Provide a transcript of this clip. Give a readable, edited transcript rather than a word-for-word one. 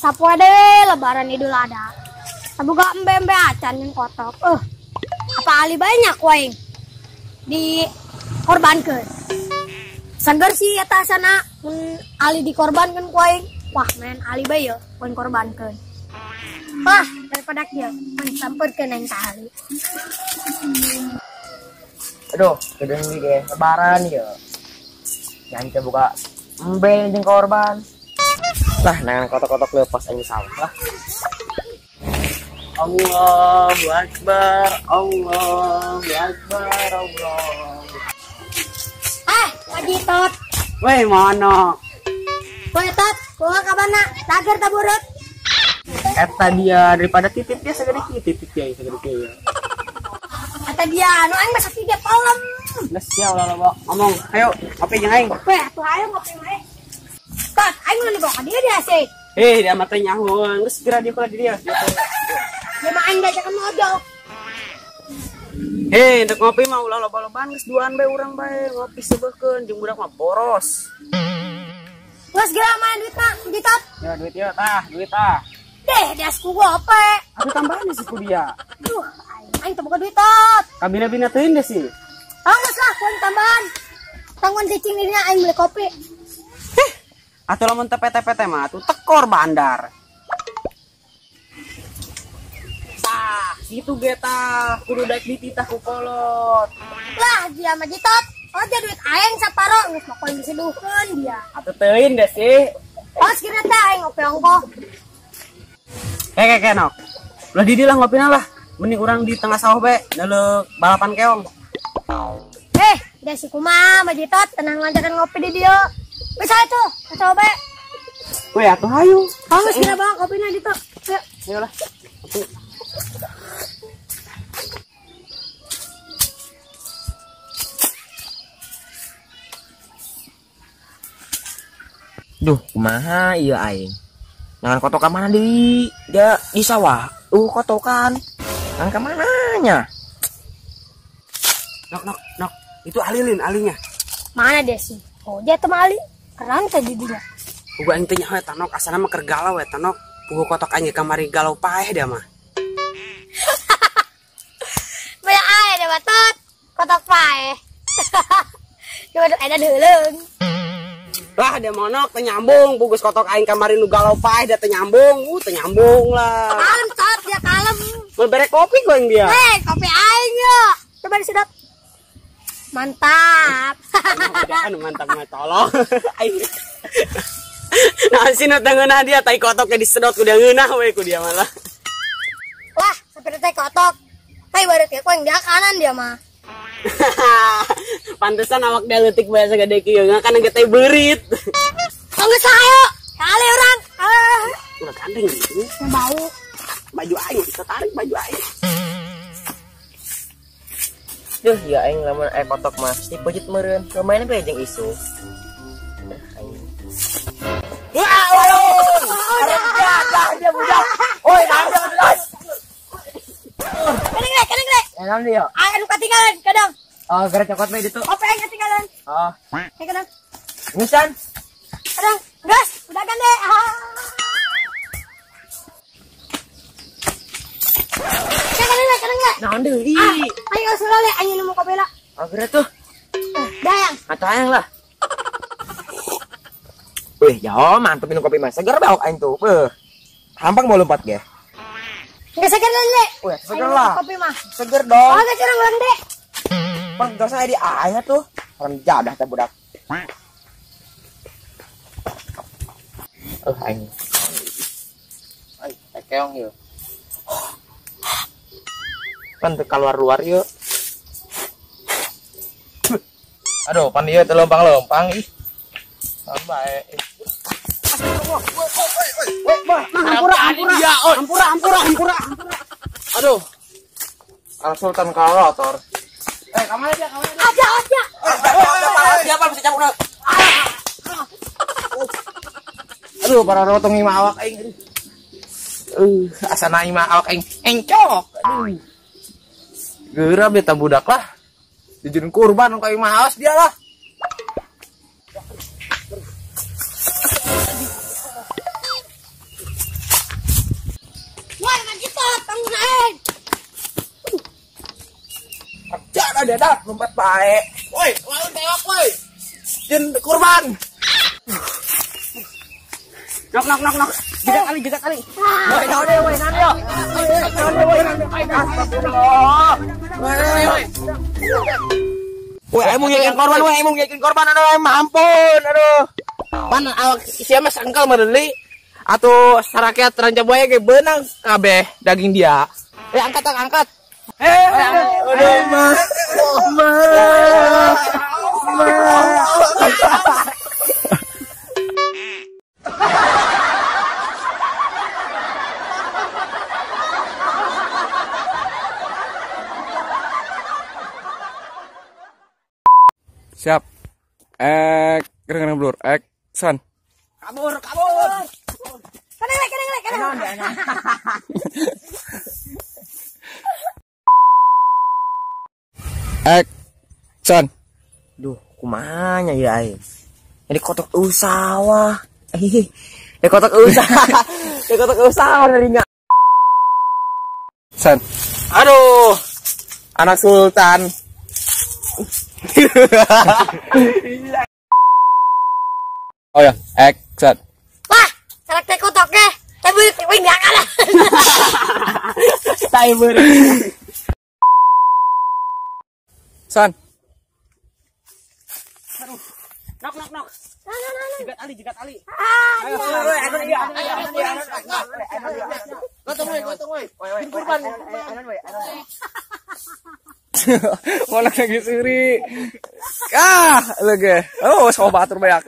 sapoe de lebaran Idul Adha. Saboga embe-embe acan yang kotok. Apa ali banyak wae dikorbankeun. Sagar sih eta sana mun ali dikorbankeun ku aing. Wah, men ali bae ye poin korbankeun. Wah, daripada dia mun sampeurkeun aing ka ali. Aduh, kedeng ge lebaran ya. Nyance buka embe jeung korban. Lah, nangan kotok-kotok lepas aing sawah lah. Allahu Akbar, Allahu Akbar, Allah. Haji Tot. Weh, mana? Weh Tot, kumaha kabana? Tager ta burut? Eta dia daripada titip dia segede titip dia segede kieu. Kata dia anu aing mah sakieu palem. Geus ya ulah lo ngomong. Ayo, ngopi jeung aing. Weh, atuh ayo ngopi wae. Tot, aing nu dibawa ka dia dia sih. Dia mah teh nyahoeun, geus segera dia kula di dia. Dia mah aing diajakan ngojol. Untuk ngopi mah ulah loba-lobaan geus duaan bae urang bae ngopi sebeukeun jeung budak mah boros. Geus geura main duitna, Haji Tot. Ya duit ya tah, duit tah. Deh, dias ku gope. Aku tambahan sih ku dia. Duh, aing teu boga duit Tot. Kabina-bina teuing deh sih. Geus lah, poin tambahan. Tanggon cicing dirinya aing beli kopi. Atuh lamun teh PT-PT mah atuh tekor bandar. Tah, gitu geta kudu daek dititah ku kolot. Lah, dia mah Haji Tot. Aja duit aing saparo geus mah poin diseduhkeun dia. Atuh teuing deh sih. Kira teh aing ngopi ongko. Nok. Ulah di lah ngopina lah. Mending urang di tengah sawah bae, neuleuk balapan keong. Dia si kumaha Haji Tot tenang ngajakan ngopi di dieu. Wis ae tuh, coba. Weh, atuh hayu. Geus kira bawa kopina di tuh. Ayo lah. Duh, kumaha ieu aing? Jangan kotokan mana di sawah. Kotokan. Jangan ke mananya? Nok. Itu alinya. Mana dia sih? Oh, dia temali. Keren tadi dia. Uga aing teh nyaho eta nok, asana mah keur galau eta nok. Puguh kotok aing kamari galau paeh dia mah. Banyak aya deh batot. Kotok paeh. Coba ada deuleung. Lah dia monok teh nyambung, pugus kotok aing kamari nu galau paeh dia teh nyambung. Teh nyambung lah. Kalem Tot, dia kalem. Mau berek kopi goeng dia. Kopi aing yo. Coba disedot. Mantap. Anu mantap mah tolong. Aing. Nah, sinu teh ngeunah dia tai kotoknya disedot ku dia ngeunah we ku dia malah. Wah, sampai teh kotok. Tai baru ke koeng dia kanan dia mah. Pantesan awak dia leutik bae sagede kieu kana ge teh beurit. Geus ayo. Kali urang. Udah gandeng gitu. Bau. Baju aing bisa tarik baju aing. Duh, ya aing lamun kotok mah pasti pojit meureun. Kemain bae jeung isu. Wah, dia budak. Oi, nanda belas. Keneng le. Enak dia. Anu ketinggalan kadang. Oh, gara cokot bae ditu. Kopi aing ketinggalan. Oh. Kadang. Nisan. Kadang. Gas, udah gande. Kadang le. Naon deui? Ayo sulale aing nemu kopi lah. Oh, gara tuh. Dayang. Atuh hayang lah. Wih, ya mantep minum kopi mas. Seger bae aing tuh. Hampang mau lompat ge. Enggak seger le. Wih, seger lah. Kopi mah. Seger dong. Oh, enggak curang lang deh. Pan dosa di aya tuh. Orang jadah teh budak. Aing. Ai, keong yeuh. Pan teu keluar yeuh. Aduh, pan ieu teu lompang-lompang ih. Sampai. Ampura. Aduh. Al Sultan Kalator. Kamu aja. Aja. Siapa bisa cabut? Aduh, para rotong ima awak aing. Asana ima awak aing encok. Aduh. Geura beta budak lah. Dijieun kurban ka ima aos dia lah. Jangan ada dah, lompat baik. Woi, lawan tewak woi. Jin kurban. Nok. Juga kali. Woi, nade. Woi, emang ngikin korban, aduh, mampun, aduh. Pan awak siapa sangkal mereli atau sarakyat Rancabuaya ge beunang kabeh daging dia. Angkat. Aduh, Mas. Siap. Keren blur. Action. Kabur. Kadang. Action. Duh, kumanya ya ai. Ini kotak usaha. Ini kotak usaha dari nggak. San. Aduh, anak sultan. Oh ya, action. Wah, sarak teh kotok ke. Tapi enggak kalah. Timer. San. Nok. Jigat ali. Ayo. Gotong woi. Kurban. Mau lagi suri. Lagi. Oh, sobat terbaik.